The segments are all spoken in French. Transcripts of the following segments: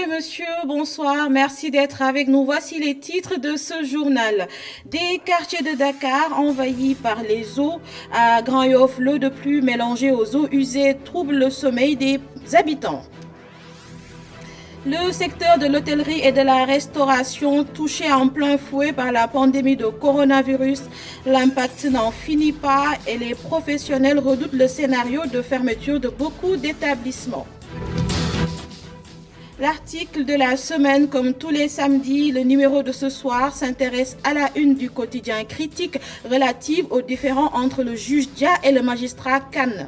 et messieurs, bonsoir. Merci d'être avec nous. Voici les titres de ce journal. Des quartiers de Dakar envahis par les eaux. À Grand Yoff, l'eau de pluie mélangée aux eaux usées trouble le sommeil des habitants. Le secteur de l'hôtellerie et de la restauration touché en plein fouet par la pandémie de coronavirus. L'impact n'en finit pas et les professionnels redoutent le scénario de fermeture de beaucoup d'établissements. L'article de la semaine, comme tous les samedis, le numéro de ce soir s'intéresse à la une du quotidien Critique relative aux différends entre le juge Dia et le magistrat Kane.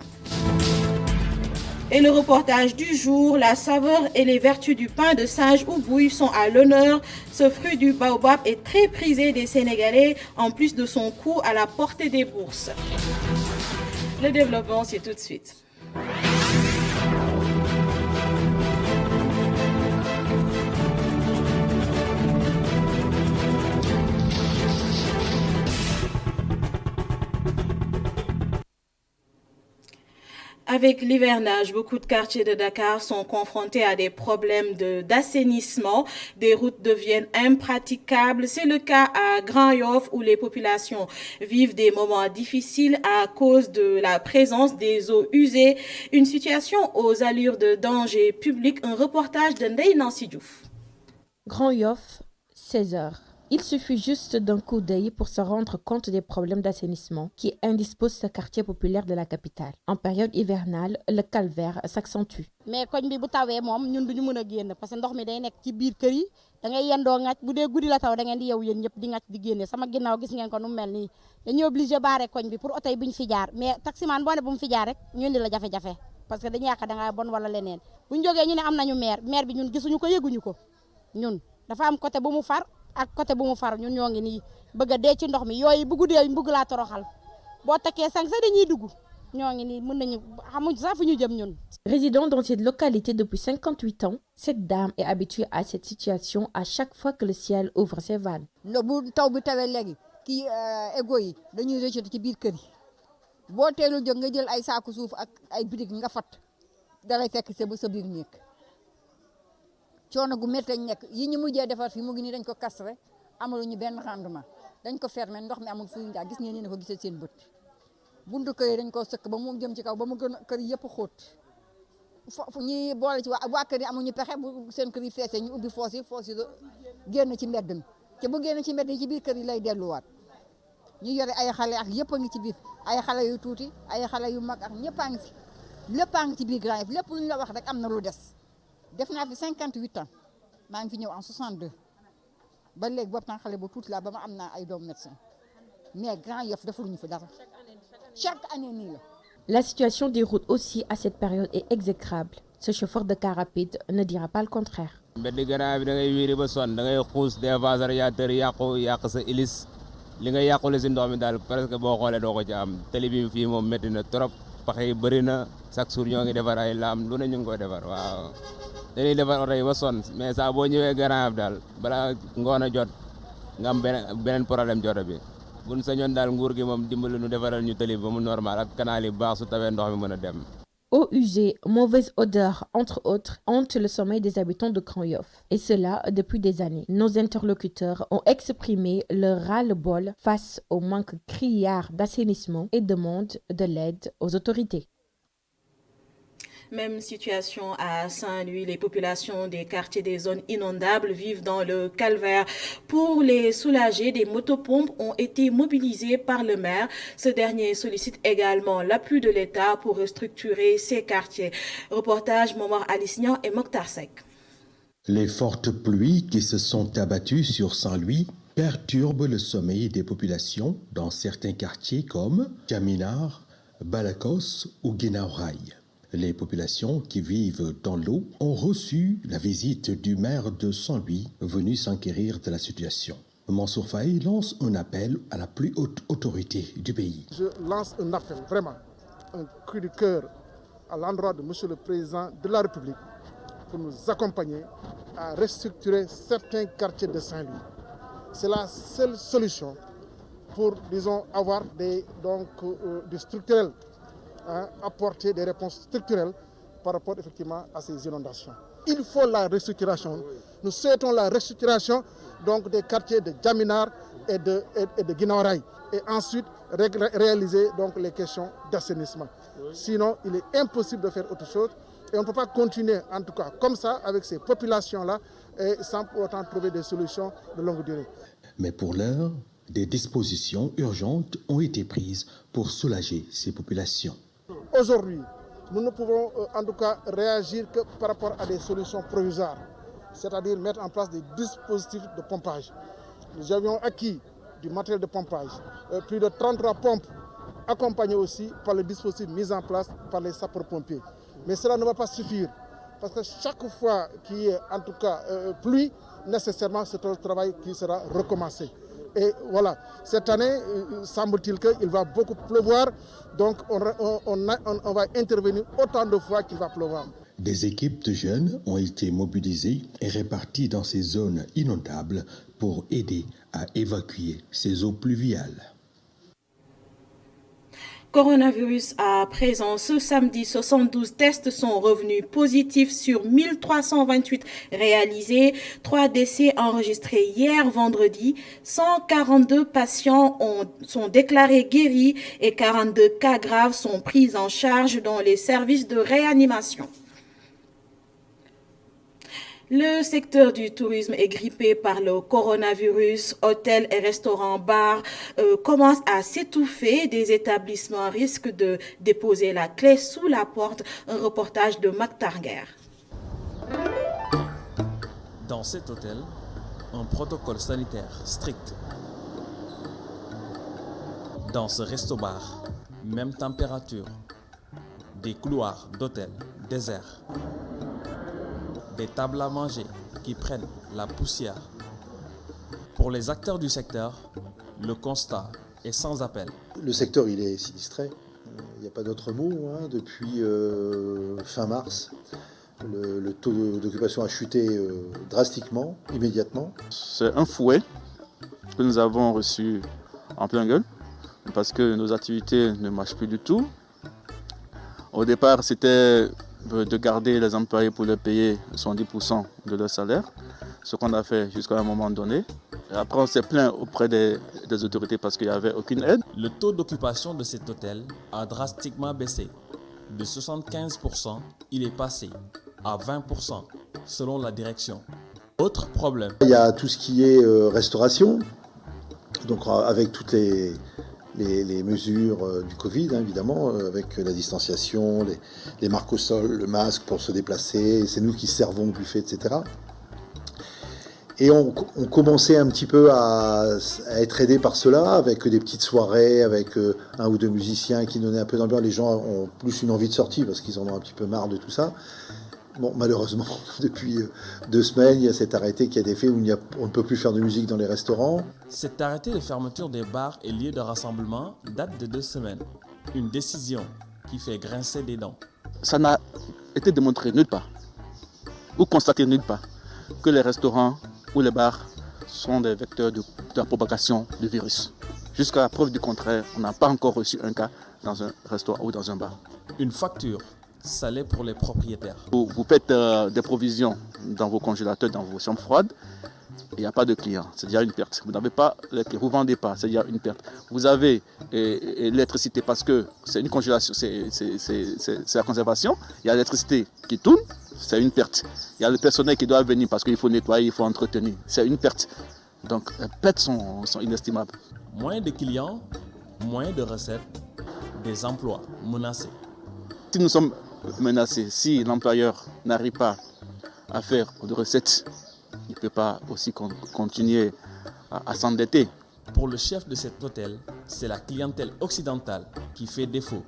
Et le reportage du jour, la saveur et les vertus du pain de singe ou bouille sont à l'honneur. Ce fruit du baobab est très prisé des Sénégalais, en plus de son coût à la portée des bourses. Le développement, c'est tout de suite. Avec l'hivernage, beaucoup de quartiers de Dakar sont confrontés à des problèmes d'assainissement. Des routes deviennent impraticables. C'est le cas à Grand Yoff où les populations vivent des moments difficiles à cause de la présence des eaux usées. Une situation aux allures de danger public. Un reportage de Ndeye Nancy Diouf. Grand Yoff, 16 heures. Il suffit juste d'un coup d'œil pour se rendre compte des problèmes d'assainissement qui indisposent ce quartier populaire de la capitale. En période hivernale, le calvaire s'accentue. Mais koñ bi bu tawé mom ñun duñu mëna génn parce que ndox mi day nekk ci biir kër yi da ngay yendo ngacc bu dé guddi la taw da ngeen di yow yeen ñëpp di ngacc di génné sama ginnaw gis ngeen ko nu mel ni dañu obligé baré koñ bi pour auto yi buñ fi jaar mais taximan bo né bu mu fi jaar rek ñu indi la jafé jafé parce que dañu yak da nga bon wala leneen buñ joggé ñu né am nañu maire bi ñun gisuñu ko yeguñu ko ñun dafa am côté bu mu far ak côté bu mu far ñun ñoo ngi nii bëgg a dee ci ndox mi yooyu bu guddee bëgg laa toroxal boo takkee sang sa dañuy dugg ñoo ngi nii mën nañu xamuñ sax fu ñu jëm ñun. Résidant dans cette localité depuis 58 ans, cette dame est habituée à cette situation à chaque fois que le ciel ouvre ses vannes. no bu taw bi tawee léegi kii égo yi dañuy rejeté ci biir kër yi boo teelul jóg nga jël ay saaku suuf ak ay birig nga fat dalay fekk sa biir néeg coono gu métti lañ nekk yi ñu mujjee defar fi mu ngi nii dañ ko castré amaluñu benn rendement dañ ko fermer ndox mi amul fu ñu jaar gis ngeen ne ko gisee seen bët buntu kër yi dañ ko sëkk ba mu jëm ci kaw ba mu gën kër yëpp xóot foofu ñuy boole ci waa kër yi amuñu pexe bu seen kër yi feesee ñu ubbi foos yi génn ci mbedd mi te bu génn ci mbedd yi ci biir kër yi lay delluwaat ñu yore ay xale ak yëpp a ngi ci biir ay xale yu tuuti ay xale yu mag ak ñëpp a ngi fi lépp a ngi ci biir Grand Yoff lépp lu ñu la wax rek am na lu des. def naa fi 58 ans maa ngi fi ñëw en 62 ba léegi boobu tam xale bu tuuti laa ba ma am naa ay doomu médecin mais Grand Yoff defaluñu fi dara chaque année nii la. La situation des routes aussi à cette période est exécrable. Ce chauffeur de car rapide ne dira pas le contraire. mbedd Grand bi da ngay wiiri ba sonn da ngay xuus des fois radiateur yàq sa hélice li nga yàqule si ndox mi daal presque boo xoolee doo ko ci am tali bi fii moom métti na trop pax yi bëri na chaque jour ñoo ngi defar ay laam lu ne ñu ngi koy defar waaw. dañuy defar oto yi ba sonn mais saa boo ñëwee Grand Yoff daal balaa ngoon a jot nga am beneen problème joto bi buñ sañoon daal nguur gi moom dimbali nu defaral ñu tali ba mu normal ak canal yi baax su tawee ndox mi mën a dem. Eau usée, mauvaise odeur, entre autres, hantent le sommeil des habitants de Grand Yoff. Et cela depuis des années. Nos interlocuteurs ont exprimé leur ras-le-bol face au manque criard d'assainissement et demandent de l'aide aux autorités. Même situation à Saint-Louis. Les populations des quartiers des zones inondables vivent dans le calvaire. Pour les soulager, des motopompes ont été mobilisées par le maire. Ce dernier sollicite également l'appui de l'État pour restructurer ces quartiers. Reportage Momar Alisnian et Mokhtar Sek. Les fortes pluies qui se sont abattues sur Saint-Louis perturbent le sommeil des populations dans certains quartiers comme Jaminar, Balakos ou Guinaouraï. Les populations qui vivent dans l'eau ont reçu la visite du maire de Saint-Louis venu s'enquérir de la situation. Mansour Faye lance un appel à la plus haute autorité du pays. Je lance un appel, vraiment, un cri de cœur à l'endroit de Monsieur le Président de la République pour nous accompagner à restructurer certains quartiers de Saint-Louis. C'est la seule solution pour, disons, avoir des structurels, apporter des réponses structurelles par rapport effectivement à ces inondations. Il faut la restructuration. Nous souhaitons la restructuration donc, des quartiers de Djaminar et de Guinaoraï. Et ensuite réaliser donc, les questions d'assainissement. Sinon, il est impossible de faire autre chose. Et on ne peut pas continuer, en tout cas, comme ça, avec ces populations-là, et sans pour autant trouver des solutions de longue durée. Mais pour l'heure, des dispositions urgentes ont été prises pour soulager ces populations. Aujourd'hui, nous ne pouvons en tout cas réagir que par rapport à des solutions provisoires, c'est-à-dire mettre en place des dispositifs de pompage. Nous avions acquis du matériel de pompage, plus de 33 pompes, accompagnées aussi par le dispositif mis en place par les sapeurs-pompiers. Mais cela ne va pas suffire, parce que chaque fois qu'il y a en tout cas pluie, nécessairement c'est un travail qui sera recommencé. Et voilà, cette année, semble-t-il qu'il va beaucoup pleuvoir, donc on va intervenir autant de fois qu'il va pleuvoir. Des équipes de jeunes ont été mobilisées et réparties dans ces zones inondables pour aider à évacuer ces eaux pluviales. Coronavirus à présent, ce samedi, 72 tests sont revenus positifs sur 1328 réalisés, 3 décès enregistrés hier vendredi, 142 patients sont déclarés guéris et 42 cas graves sont pris en charge dans les services de réanimation. Le secteur du tourisme est grippé par le coronavirus. Hôtels et restaurants, bars commencent à s'étouffer. Des établissements risquent de déposer la clé sous la porte. Un reportage de Mac Targuer. Dans cet hôtel, un protocole sanitaire strict. Dans ce resto-bar, même température. Des couloirs d'hôtel déserts. Des tables à manger qui prennent la poussière. Pour les acteurs du secteur, le constat est sans appel. Le secteur, il est sinistré. Il n'y a pas d'autre mot. Depuis fin mars, le taux d'occupation a chuté drastiquement, immédiatement. C'est un fouet que nous avons reçu en plein gueule parce que nos activités ne marchent plus du tout. Au départ, c'était de garder les employés pour leur payer 70% de leur salaire, ce qu'on a fait jusqu'à un moment donné. Et après, on s'est plaint auprès des autorités parce qu'il n'y avait aucune aide. Le taux d'occupation de cet hôtel a drastiquement baissé. De 75%, il est passé à 20% selon la direction. Autre problème. Il y a tout ce qui est restauration, donc avec toutes les mesures du Covid, évidemment, avec la distanciation, les marques au sol, le masque pour se déplacer, c'est nous qui servons au buffet, etc. Et on commençait un petit peu à être aidés par cela, avec des petites soirées, avec un ou deux musiciens qui donnaient un peu d'ambiance. Les gens ont plus une envie de sortie parce qu'ils en ont un petit peu marre de tout ça. Bon, malheureusement, depuis 2 semaines, il y a cet arrêté qui a été fait où on ne peut plus faire de musique dans les restaurants. Cet arrêté de fermeture des bars et lieux de rassemblement date de 2 semaines. Une décision qui fait grincer des dents. Ça n'a été démontré nulle part, ou constaté nulle part, que les restaurants ou les bars sont des vecteurs de la propagation du virus. Jusqu'à la preuve du contraire, on n'a pas encore reçu un cas dans un restaurant ou dans un bar. Une facture salée pour les propriétaires. Vous faites des provisions dans vos congélateurs, dans vos chambres froides, il n'y a pas de clients, c'est déjà une perte. Vous n'avez pas les clients, vous ne vendez pas, c'est déjà une perte. Vous avez l'électricité parce que c'est une congélation, c'est la conservation. Il y a l'électricité qui tourne, c'est une perte. Il y a le personnel qui doit venir parce qu'il faut nettoyer, il faut entretenir, c'est une perte. Donc les pertes sont inestimables. Moins de clients, moins de recettes, des emplois menacés. Si nous sommes menacés, si l'employeur n'arrive pas à faire de recettes, il ne peut pas aussi continuer à s'endetter. Pour le chef de cet hôtel, c'est la clientèle occidentale qui fait défaut.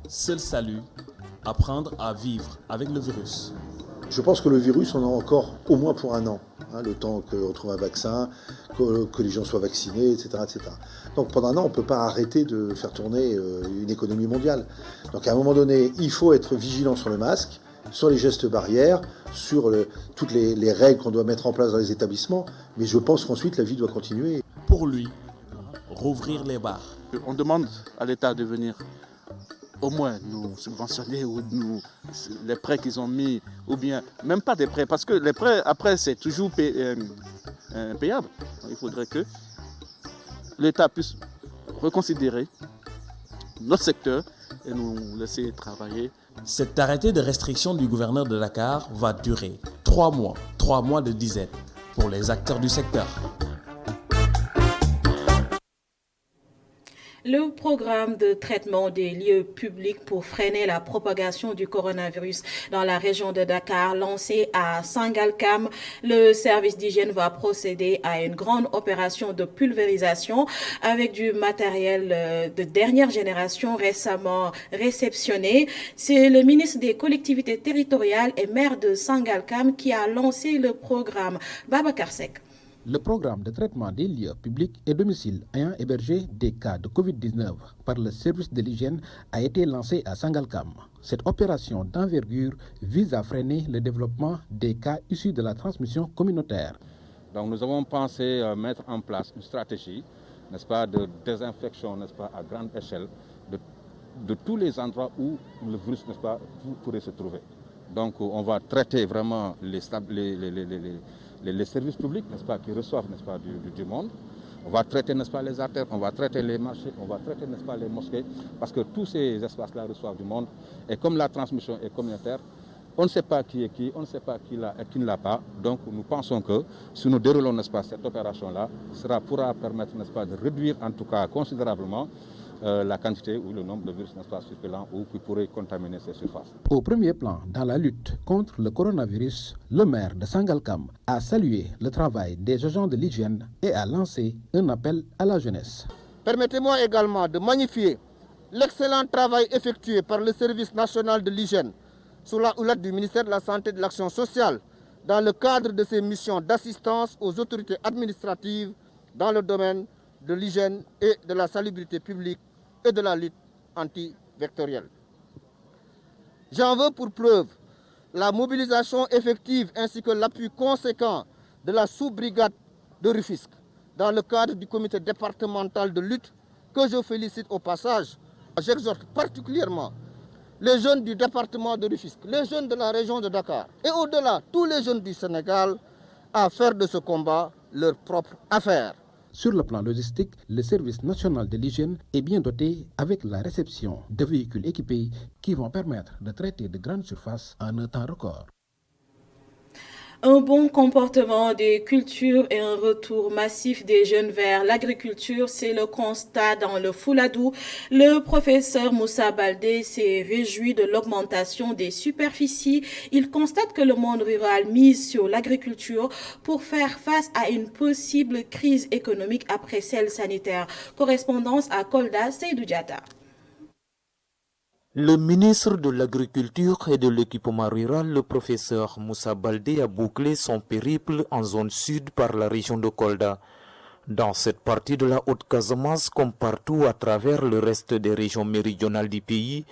Seul salut, apprendre à vivre avec le virus. Je pense que le virus, on a encore au moins pour 1 an, le temps qu'on trouve un vaccin, que les gens soient vaccinés, etc., etc. Donc pendant 1 an, on ne peut pas arrêter de faire tourner une économie mondiale. Donc à un moment donné, il faut être vigilant sur le masque, sur les gestes barrières, sur toutes les règles qu'on doit mettre en place dans les établissements, mais je pense qu'ensuite la vie doit continuer. Pour lui, rouvrir les bars. On demande à l'État de venir au moins nous subventionner ou les prêts qu'ils ont mis, ou bien même pas des prêts, parce que les prêts après c'est toujours payable. Il faudrait que l'État puisse reconsidérer notre secteur et nous laisser travailler. Cet arrêté de restriction du gouverneur de Dakar va durer 3 mois de disette pour les acteurs du secteur. Le programme de traitement des lieux publics pour freiner la propagation du coronavirus dans la région de Dakar, lancé à Sangalkam, le service d'hygiène va procéder à une grande opération de pulvérisation avec du matériel de dernière génération récemment réceptionné. C'est le ministre des collectivités territoriales et maire de Sangalkam qui a lancé le programme. Babacar Seck. Le programme de traitement des lieux publics et domiciles ayant hébergé des cas de Covid-19 par le service de l'hygiène a été lancé à Sangalkam. Cette opération d'envergure vise à freiner le développement des cas issus de la transmission communautaire. Donc nous avons pensé mettre en place une stratégie, n'est-ce pas, de désinfection, n'est-ce pas, à grande échelle de tous les endroits où le virus, n'est-ce pas, pourrait se trouver. Donc on va traiter vraiment les services publics, n'est-ce pas, qui reçoivent, n'est-ce pas, du monde. On va traiter, n'est-ce pas, les artères, on va traiter les marchés, on va traiter, n'est-ce pas, les mosquées, parce que tous ces espaces-là reçoivent du monde. Et comme la transmission est communautaire, on ne sait pas qui est qui, on ne sait pas qui l'a et qui ne l'a pas. Donc nous pensons que si nous déroulons, n'est-ce pas, cette opération-là, cela pourra permettre, n'est-ce pas, de réduire en tout cas considérablement la quantité ou le nombre de virus, n'est-ce pas, circulants ou qui pourraient contaminer ces surfaces. Au premier plan, dans la lutte contre le coronavirus, le maire de Sangalkam a salué le travail des agents de l'hygiène et a lancé un appel à la jeunesse. Permettez-moi également de magnifier l'excellent travail effectué par le service national de l'hygiène sous la houlette du ministère de la Santé et de l'Action sociale dans le cadre de ses missions d'assistance aux autorités administratives dans le domaine de l'hygiène et de la salubrité publique et de la lutte antivectorielle. J'en veux pour preuve la mobilisation effective ainsi que l'appui conséquent de la sous-brigade de Rufisque dans le cadre du comité départemental de lutte que je félicite au passage. J'exhorte particulièrement les jeunes du département de Rufisque, les jeunes de la région de Dakar et au-delà tous les jeunes du Sénégal à faire de ce combat leur propre affaire. Sur le plan logistique, le service national de l'hygiène est bien doté avec la réception de véhicules équipés qui vont permettre de traiter de grandes surfaces en un temps record. Un bon comportement des cultures et un retour massif des jeunes vers l'agriculture, c'est le constat dans le Fouladou. Le professeur Moussa Baldé s'est réjoui de l'augmentation des superficies. Il constate que le monde rural mise sur l'agriculture pour faire face à une possible crise économique après celle sanitaire. Correspondance à Kolda, Seydou Diatta. Le ministre de l'Agriculture et de l'Équipement rural, le professeur Moussa Baldé, a bouclé son périple en zone sud par la région de Kolda. Dans cette partie de la Haute-Casamance, comme partout à travers le reste des régions méridionales du pays,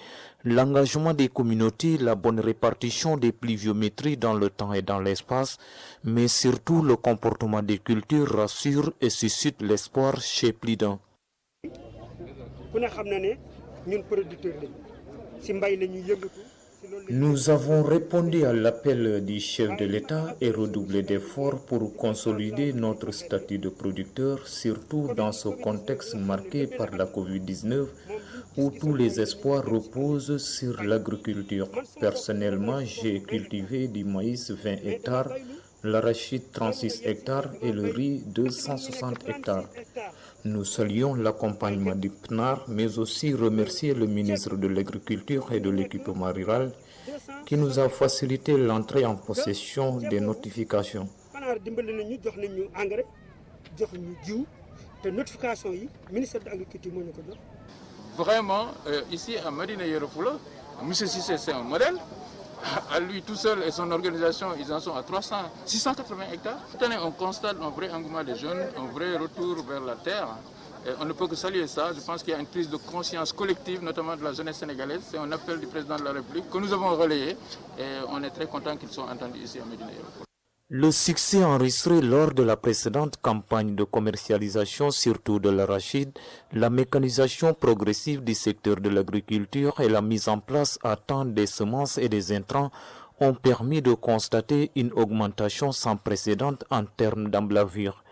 l'engagement des communautés, la bonne répartition des pluviométries dans le temps et dans l'espace, mais surtout le comportement des cultures rassure et suscite l'espoir chez plus d'un. Nous avons répondu à l'appel du chef de l'État et redoublé d'efforts pour consolider notre statut de producteur, surtout dans ce contexte marqué par la Covid-19 où tous les espoirs reposent sur l'agriculture. Personnellement, j'ai cultivé du maïs 20 hectares, l'arachide 36 hectares et le riz 260 hectares. Nous saluons l'accompagnement du CNAR, mais aussi remercier le ministre de l'Agriculture et de l'Équipement rural qui nous a facilité l'entrée en possession des notifications. Vraiment, ici à Médina Yoro Foulah, M. Sissé, c'est un modèle. À lui tout seul et son organisation, ils en sont à 680 hectares. Cette année, on constate un vrai engouement des jeunes, un vrai retour vers la terre. Et on ne peut que saluer ça. Je pense qu'il y a une prise de conscience collective, notamment de la jeunesse sénégalaise. C'est un appel du président de la République que nous avons relayé et on est très content qu'ils soient entendus ici à Médina Yoro Foulah. Le succès enregistré lors de la précédente campagne de commercialisation, surtout de l'arachide, la mécanisation progressive du secteur de l'agriculture et la mise en place à temps des semences et des intrants ont permis de constater une augmentation sans précédent en termes d'emblavure.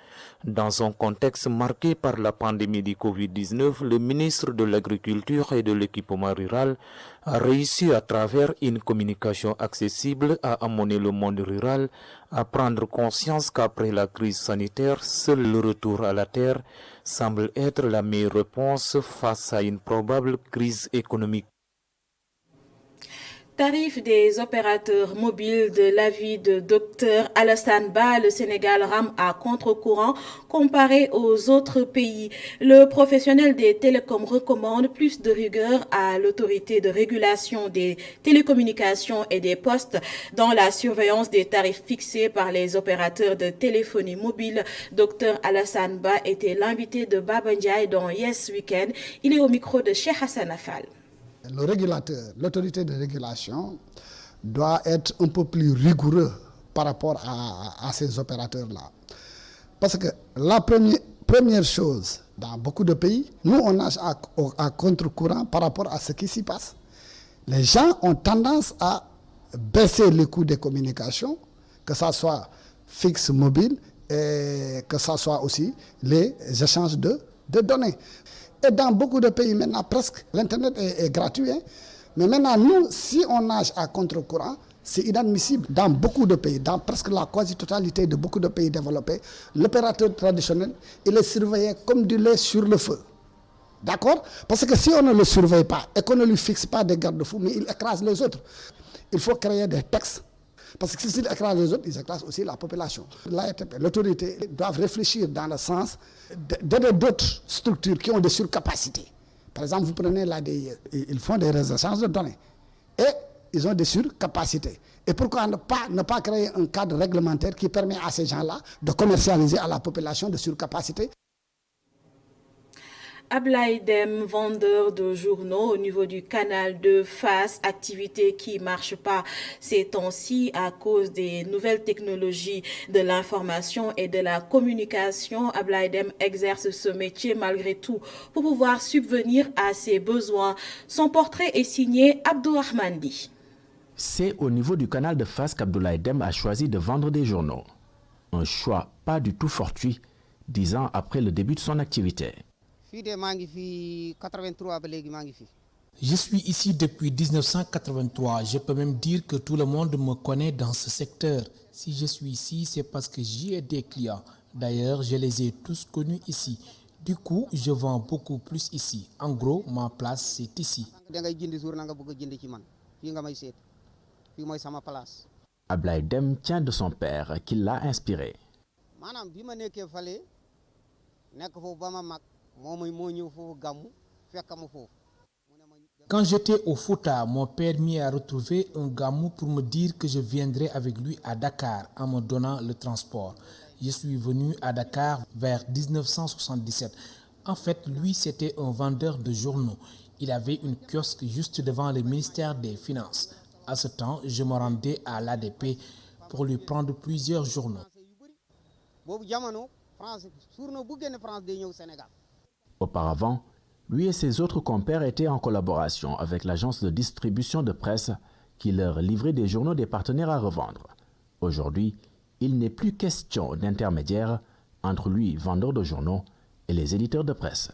Dans un contexte marqué par la pandémie du Covid-19, le ministre de l'Agriculture et de l'Équipement rural a réussi à travers une communication accessible à amener le monde rural à prendre conscience qu'après la crise sanitaire, seul le retour à la terre semble être la meilleure réponse face à une probable crise économique. Tarif des opérateurs mobiles. De l'avis de Dr Alassane Ba, le Sénégal rame à contre-courant comparé aux autres pays. Le professionnel des télécoms recommande plus de rigueur à l'autorité de régulation des télécommunications et des postes dans la surveillance des tarifs fixés par les opérateurs de téléphonie mobile. Dr Alassane Ba était l'invité de Baba Ndiaye dans Yes Weekend. Il est au micro de Cheikh Hassan Afal. Le régulateur, l'autorité de régulation doit être un peu plus rigoureux par rapport à ces opérateurs-là. Parce que la première chose, dans beaucoup de pays, nous on nage à contre-courant par rapport à ce qui s'y passe. Les gens ont tendance à baisser les coûts des communications, que ce soit fixe, mobile, et que ce soit aussi les échanges de données. Et dans beaucoup de pays, maintenant, presque, l'Internet est gratuit. Hein. Mais maintenant, nous, si on nage à contre-courant, c'est inadmissible. Dans beaucoup de pays, dans presque la quasi-totalité de beaucoup de pays développés, l'opérateur traditionnel, il est surveillé comme du lait sur le feu. D'accord? Parce que si on ne le surveille pas et qu'on ne lui fixe pas des garde-fous, mais il écrase les autres. Il faut créer des textes. Parce que s'ils écrasent les autres, ils écrasent aussi la population. L'ARTP, l'autorité, doivent réfléchir dans le sens d'aider d'autres structures qui ont des surcapacités. Par exemple, vous prenez l'ADIE, ils font des échanges de données. Et ils ont des surcapacités. Et pourquoi ne pas créer un cadre réglementaire qui permet à ces gens-là de commercialiser à la population de surcapacités? Ablaye Dem, vendeur de journaux au niveau du canal de Fass, activité qui ne marche pas ces temps-ci à cause des nouvelles technologies de l'information et de la communication. Ablaye Dem exerce ce métier malgré tout pour pouvoir subvenir à ses besoins. Son portrait est signé Abdourahmane Di. C'est au niveau du canal de Fass qu'Abdoulaye Dem a choisi de vendre des journaux. Un choix pas du tout fortuit, 10 ans après le début de son activité. Je suis ici depuis 1983. Je peux même dire que tout le monde me connaît dans ce secteur. Si je suis ici, c'est parce que j'y ai des clients. D'ailleurs, je les ai tous connus ici. Du coup, je vends beaucoup plus ici. En gros, ma place, c'est ici. Ablaye Dem tient de son père qui l'a inspiré. Quand j'étais au Fouta, mon père m'y a retrouvé un gamou pour me dire que je viendrais avec lui à Dakar en me donnant le transport. Je suis venu à Dakar vers 1977. En fait, lui, c'était un vendeur de journaux. Il avait une kiosque juste devant le ministère des Finances. À ce temps, je me rendais à l'ADP pour lui prendre plusieurs journaux. Auparavant, lui et ses autres compères étaient en collaboration avec l'agence de distribution de presse qui leur livrait des journaux des partenaires à revendre. Aujourd'hui, il n'est plus question d'intermédiaire entre lui, vendeur de journaux, et les éditeurs de presse.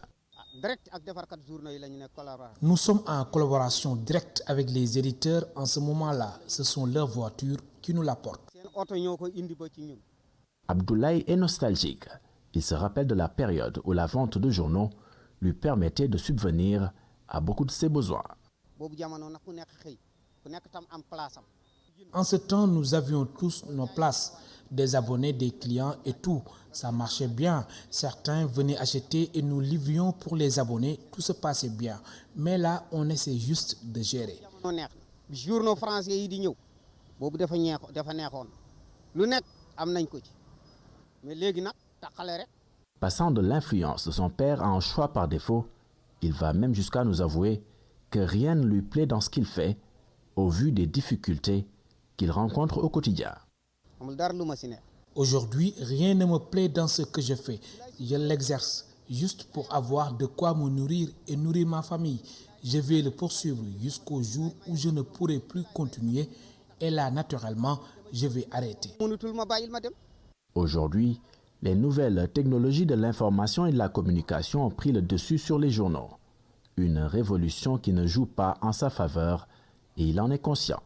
Nous sommes en collaboration directe avec les éditeurs en ce moment-là. Ce sont leurs voitures qui nous l'apportent. Abdoulaye est nostalgique. Il se rappelle de la période où la vente de journaux lui permettait de subvenir à beaucoup de ses besoins. En ce temps, nous avions tous nos places, des abonnés, des clients et tout. Ça marchait bien. Certains venaient acheter et nous livrions pour les abonnés. Tout se passait bien. Mais là, on essaie juste de gérer. Journaux français yi di ñew bobu dafa neexoon lu nek am nañ ko ci mais légui nak taxalé rek. Passant de l'influence de son père à un choix par défaut, il va même jusqu'à nous avouer que rien ne lui plaît dans ce qu'il fait, au vu des difficultés qu'il rencontre au quotidien. Aujourd'hui, rien ne me plaît dans ce que je fais. Je l'exerce juste pour avoir de quoi me nourrir et nourrir ma famille. Je vais le poursuivre jusqu'au jour où je ne pourrai plus continuer. Et là, naturellement, je vais arrêter. Aujourd'hui, les nouvelles technologies de l'information et de la communication ont pris le dessus sur les journaux. Une révolution qui ne joue pas en sa faveur et il en est conscient.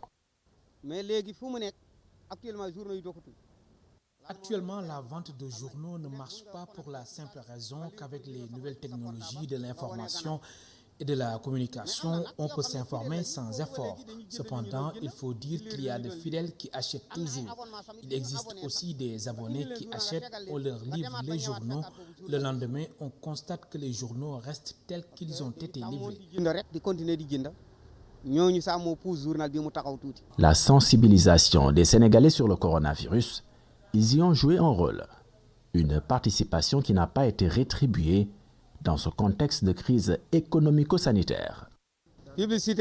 Actuellement, la vente de journaux ne marche pas pour la simple raison qu'avec les nouvelles technologies de l'information et de la communication, on peut s'informer sans effort. Cependant, il faut dire qu'il y a des fidèles qui achètent toujours. Il existe aussi des abonnés qui achètent, on leur livre les journaux. Le lendemain, on constate que les journaux restent tels qu'ils ont été livrés. La sensibilisation des Sénégalais sur le coronavirus, ils y ont joué un rôle. Une participation qui n'a pas été rétribuée dans ce contexte de crise économico-sanitaire. Les messages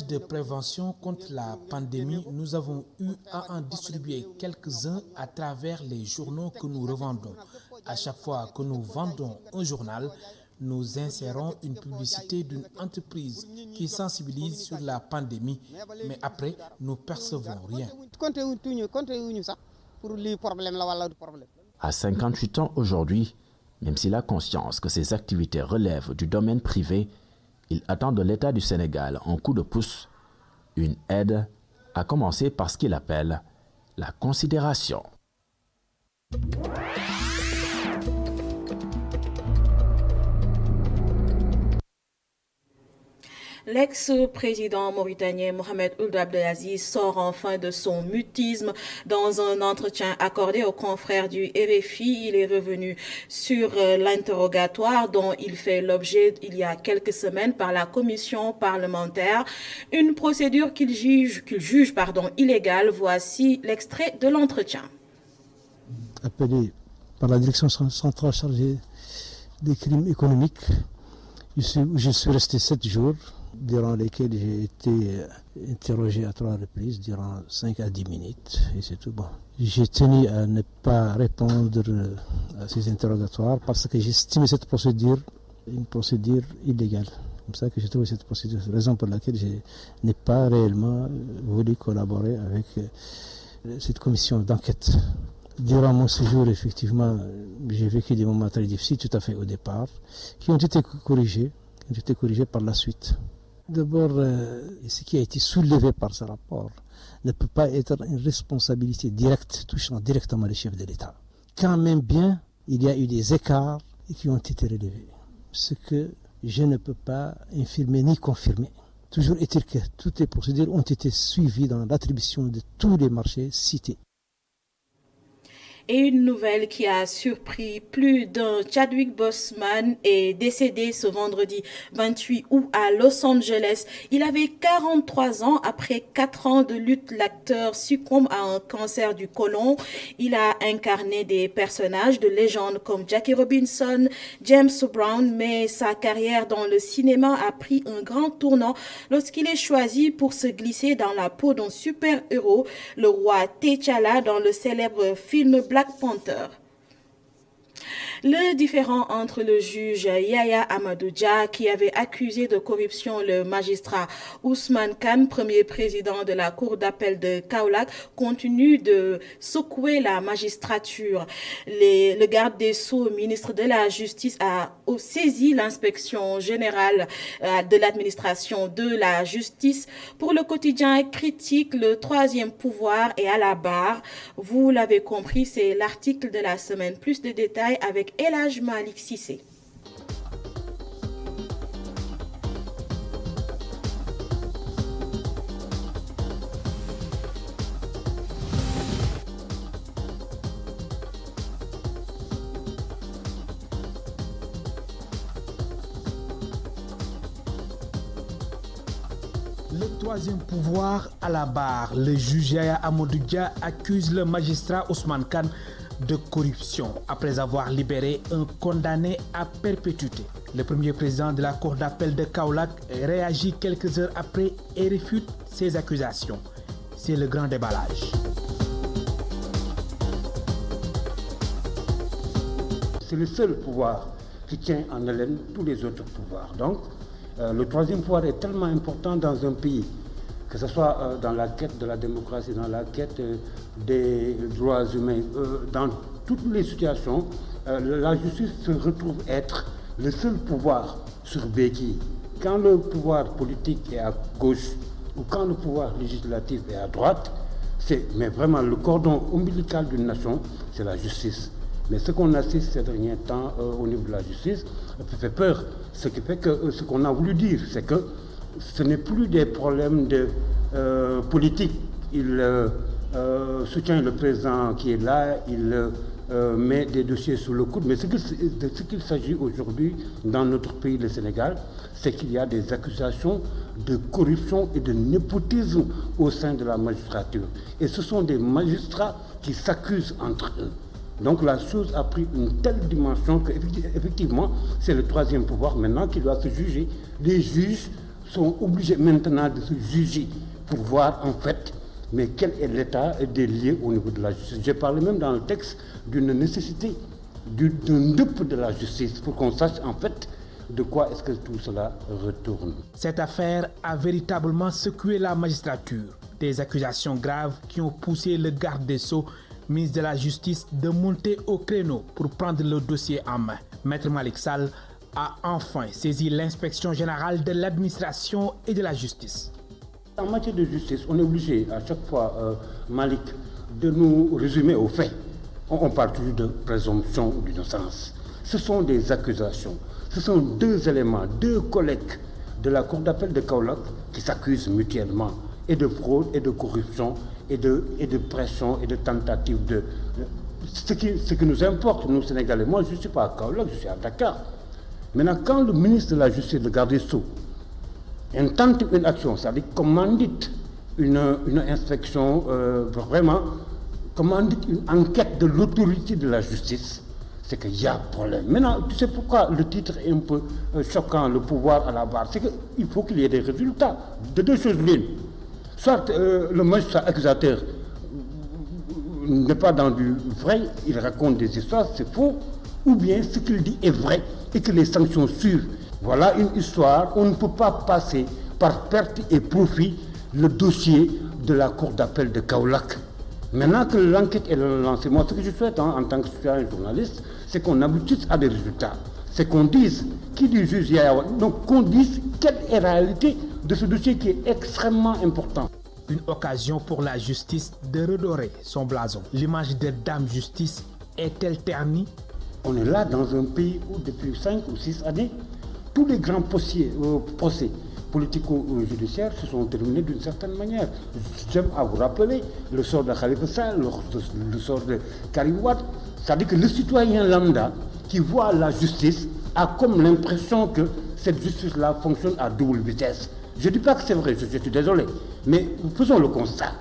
de prévention contre la pandémie, nous avons eu à en distribuer quelques-uns à travers les journaux que nous revendons. À chaque fois que nous vendons un journal, nous insérons une publicité d'une entreprise qui sensibilise sur la pandémie, mais après, nous percevons rien. À 58 ans aujourd'hui, même s'il a conscience que ses activités relèvent du domaine privé, il attend de l'État du Sénégal un coup de pouce, une aide, à commencer par ce qu'il appelle la considération. L'ex-président mauritanien Mohamed Ould Abdelaziz sort enfin de son mutisme. Dans un entretien accordé aux confrères du RFI, il est revenu sur l'interrogatoire dont il fait l'objet il y a quelques semaines par la commission parlementaire. Une procédure qu'il juge illégale. Voici l'extrait de l'entretien. Appelé par la direction centrale chargée des crimes économiques, je suis resté 7 jours. Durant lesquels j'ai été interrogé à 3 reprises, durant 5 à 10 minutes, et c'est tout. Bon. J'ai tenu à ne pas répondre à ces interrogatoires parce que j'estimais cette procédure une procédure illégale. C'est comme ça que j'ai trouvé cette procédure, raison pour laquelle je n'ai pas réellement voulu collaborer avec cette commission d'enquête. Durant mon séjour, effectivement, j'ai vécu des moments très difficiles, tout à fait au départ, qui ont été corrigés par la suite. D'abord, ce qui a été soulevé par ce rapport ne peut pas être une responsabilité directe touchant directement les chefs de l'État. Quand même bien, il y a eu des écarts qui ont été relevés. Ce que je ne peux pas infirmer ni confirmer. Toujours est-il que toutes les procédures ont été suivies dans l'attribution de tous les marchés cités. Et une nouvelle qui a surpris plus d'un, Chadwick Boseman est décédé ce vendredi 28 août à Los Angeles. Il avait 43 ans. Après 4 ans de lutte, l'acteur succombe à un cancer du côlon. Il a incarné des personnages de légende comme Jackie Robinson, James Brown, mais sa carrière dans le cinéma a pris un grand tournant lorsqu'il est choisi pour se glisser dans la peau d'un super-héros, le roi T'Challa, dans le célèbre film Black Panther. Le différend entre le juge Yahya Amadou Dia, qui avait accusé de corruption le magistrat Ousmane Kane, premier président de la cour d'appel de Kaolack, continue de secouer la magistrature. Le garde des Sceaux, ministre de la Justice, a saisi l'inspection générale de l'administration de la justice. Pour le quotidien Critique, le troisième pouvoir est à la barre. Vous l'avez compris, c'est l'article de la semaine. Plus de détails avec El Hadj Malick Cissé. Le troisième pouvoir à la barre. Le juge Yahya Amadou Dia accuse le magistrat Ousmane Kane de corruption après avoir libéré un condamné à perpétuité. Le premier président de la Cour d'appel de Kaolack réagit quelques heures après et réfute ces accusations. C'est le grand déballage. C'est le seul pouvoir qui tient en haleine tous les autres pouvoirs. Donc, le troisième pouvoir est tellement important dans un pays, que ce soit dans la quête de la démocratie, dans la quête des droits humains, dans toutes les situations, la justice se retrouve être le seul pouvoir sur béquille. Quand le pouvoir politique est à gauche ou quand le pouvoir législatif est à droite, mais vraiment le cordon ombilical d'une nation, c'est la justice. Mais ce qu'on assiste ces derniers temps au niveau de la justice fait peur. Ce qui fait que ce qu'on a voulu dire, c'est que ce n'est plus des problèmes de politique. Il soutient le président qui est là, il met des dossiers sous le coude. Mais ce qu'il s'agit aujourd'hui dans notre pays, le Sénégal, c'est qu'il y a des accusations de corruption et de népotisme au sein de la magistrature. Et ce sont des magistrats qui s'accusent entre eux. Donc la chose a pris une telle dimension qu'effectivement, c'est le troisième pouvoir maintenant qui doit se juger. Les juges sont obligés maintenant de se juger pour voir en fait, mais quel est l'état des lieux au niveau de la justice. J'ai parlé même dans le texte d'une nécessité, d'un deuil de la justice pour qu'on sache en fait de quoi est-ce que tout cela retourne. Cette affaire a véritablement secoué la magistrature. Des accusations graves qui ont poussé le garde des Sceaux, ministre de la Justice, de monter au créneau pour prendre le dossier en main. Maître Malick Sall a enfin saisi l'inspection générale de l'administration et de la justice. En matière de justice, on est obligé à chaque fois, Malick, de nous résumer aux faits. On parle toujours de présomption d'innocence. Ce sont des accusations. Ce sont deux éléments, deux collègues de la Cour d'appel de Kaolack qui s'accusent mutuellement et de fraude et de corruption et de pression et de tentative de... Ce qui nous importe, nous Sénégalais. Moi, je ne suis pas à Kaolack, je suis à Dakar. Maintenant, quand le ministre de la Justice, le garde des Sceaux, intente une action, c'est-à-dire commandite une inspection, vraiment, commandite une enquête de l'autorité de la justice, c'est qu'il y a problème. Maintenant, tu sais pourquoi le titre est un peu choquant, le pouvoir à la barre, c'est qu'il faut qu'il y ait des résultats de deux choses l'une. Soit le magistrat accusateur n'est pas dans du vrai, il raconte des histoires, c'est faux, ou bien ce qu'il dit est vrai et que les sanctions suivent. Voilà une histoire, on ne peut pas passer par perte et profit le dossier de la Cour d'appel de Kaolack. Maintenant que l'enquête est lancée, moi ce que je souhaite en tant que citoyen journaliste, c'est qu'on aboutisse à des résultats. C'est qu'on dise, qui dit juge Yaya, donc qu'on dise quelle est la réalité de ce dossier qui est extrêmement important. Une occasion pour la justice de redorer son blason. L'image de Dame Justice est-elle ternie? On est là dans un pays où depuis 5 ou 6 années, tous les grands procès politico-judiciaires se sont terminés d'une certaine manière. J'aime à vous rappeler le sort de Khalifa Sall, le sort de Karim Wade. C'est-à-dire que le citoyen lambda qui voit la justice a comme l'impression que cette justice-là fonctionne à double vitesse. Je ne dis pas que c'est vrai, je suis désolé, mais faisons le constat.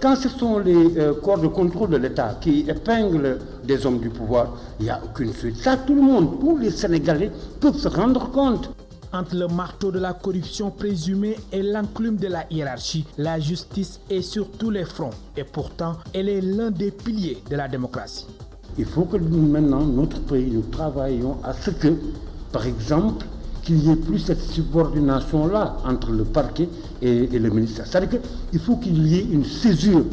Quand ce sont les corps de contrôle de l'État qui épinglent des hommes du pouvoir, il n'y a aucune suite. Ça, tout le monde, tous les Sénégalais peuvent se rendre compte. Entre le marteau de la corruption présumée et l'enclume de la hiérarchie, la justice est sur tous les fronts et pourtant, elle est l'un des piliers de la démocratie. Il faut que nous, maintenant, notre pays, nous travaillions à ce que, par exemple, qu'il n'y ait plus cette subordination-là entre le parquet et le ministère. C'est-à-dire qu'il faut qu'il y ait une césure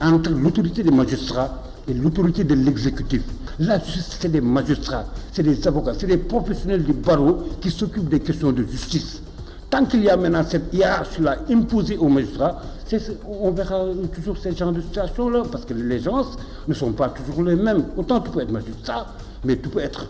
entre l'autorité des magistrats et l'autorité de l'exécutif. La justice, c'est des magistrats, c'est des avocats, c'est des professionnels du barreau qui s'occupent des questions de justice. Tant qu'il y a maintenant cette hiérarchie-là imposée aux magistrats, on verra toujours ces genres de situations-là, parce que les gens ne sont pas toujours les mêmes. Autant tu peux être magistrat, mais tu peux être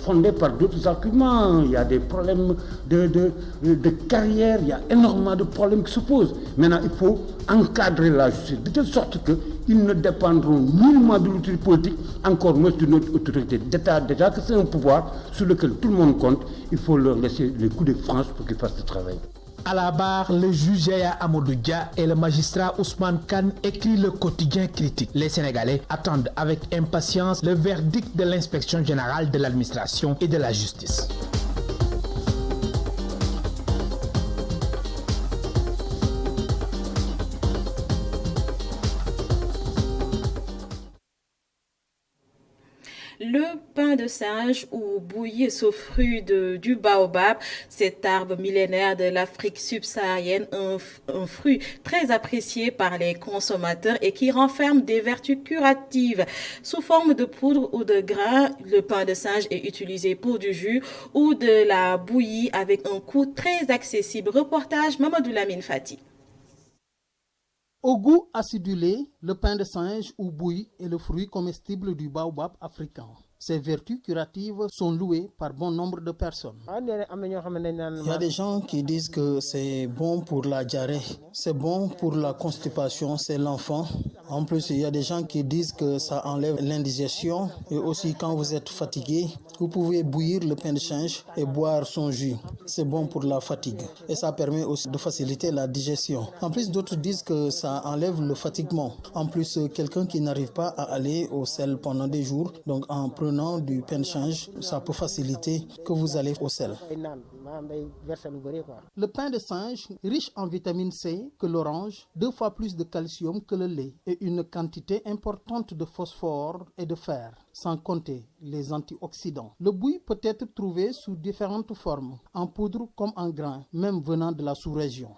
fondé par d'autres arguments. Il y a des problèmes de carrière, il y a énormément de problèmes qui se posent. Maintenant, il faut encadrer la justice de telle sorte qu'ils ne dépendront nullement de l'autorité politique, encore moins de notre autorité d'État. Déjà que c'est un pouvoir sur lequel tout le monde compte, il faut leur laisser les coups de France pour qu'ils fassent le travail. À la barre, le juge Yaya Amadou Dia et le magistrat Ousmane Kane écrit le quotidien critique. Les Sénégalais attendent avec impatience le verdict de l'inspection générale de l'administration et de la justice. Le pain de singe ou bouilli, ce fruit du baobab, cet arbre millénaire de l'Afrique subsaharienne, un fruit très apprécié par les consommateurs et qui renferme des vertus curatives. Sous forme de poudre ou de grains, le pain de singe est utilisé pour du jus ou de la bouillie avec un coût très accessible. Reportage Mamadou Lamine Fati. Au goût acidulé, le pain de singe ou bouilli est le fruit comestible du baobab africain. Ses vertus curatives sont louées par bon nombre de personnes. Il y a des gens qui disent que c'est bon pour la diarrhée, c'est bon pour la constipation, c'est l'enfant. En plus, il y a des gens qui disent que ça enlève l'indigestion et aussi quand vous êtes fatigué, vous pouvez bouillir le pain de singe et boire son jus. C'est bon pour la fatigue et ça permet aussi de faciliter la digestion. En plus, d'autres disent que ça enlève le fatiguement. En plus, quelqu'un qui n'arrive pas à aller au sel pendant des jours, donc en prenant du pain de singe, ça peut faciliter que vous allez au sel. Le pain de singe, riche en vitamine C que l'orange, 2 fois plus de calcium que le lait et une quantité importante de phosphore et de fer, sans compter les antioxydants. Le bouilli peut être trouvé sous différentes formes, en poudre comme en grains, même venant de la sous-région.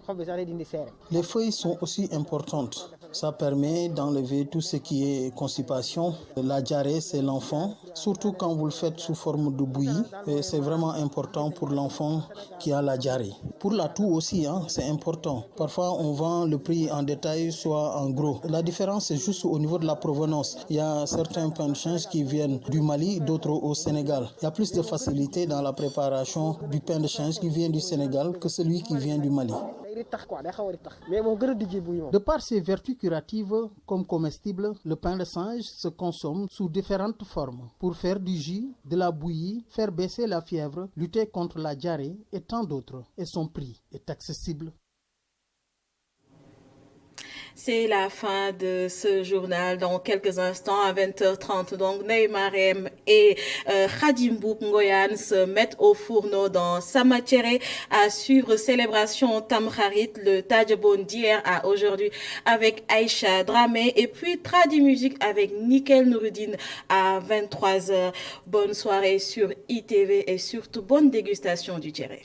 Les feuilles sont aussi importantes. Ça permet d'enlever tout ce qui est constipation. La diarrhée, c'est l'enfant, surtout quand vous le faites sous forme de bouillie. C'est vraiment important pour l'enfant qui a la diarrhée. Pour la toux aussi, c'est important. Parfois, on vend le prix en détail, soit en gros. La différence, c'est juste au niveau de la provenance. Il y a certains pains de singe qui viennent du Mali, d'autres au Sénégal. Il y a plus de facilité dans la préparation du pain de singe qui vient du Sénégal que celui qui vient du Mali. De par ses vertus curatives comme comestible, le pain de singe se consomme sous différentes formes pour faire du jus, de la bouillie, faire baisser la fièvre, lutter contre la diarrhée et tant d'autres. Et son prix est accessible. C'est la fin de ce journal. Dans quelques instants, à 20h30, donc Neymar M et Khadim Bouk Ngoyan se mettent au fourneau dans Samatiéré à suivre célébration Tamkharit, le Tadjabon d'hier à aujourd'hui avec Aïcha Dramé et puis Tradi Musique avec Nickel Nouruddin à 23h. Bonne soirée sur ITV et surtout bonne dégustation du Djéré.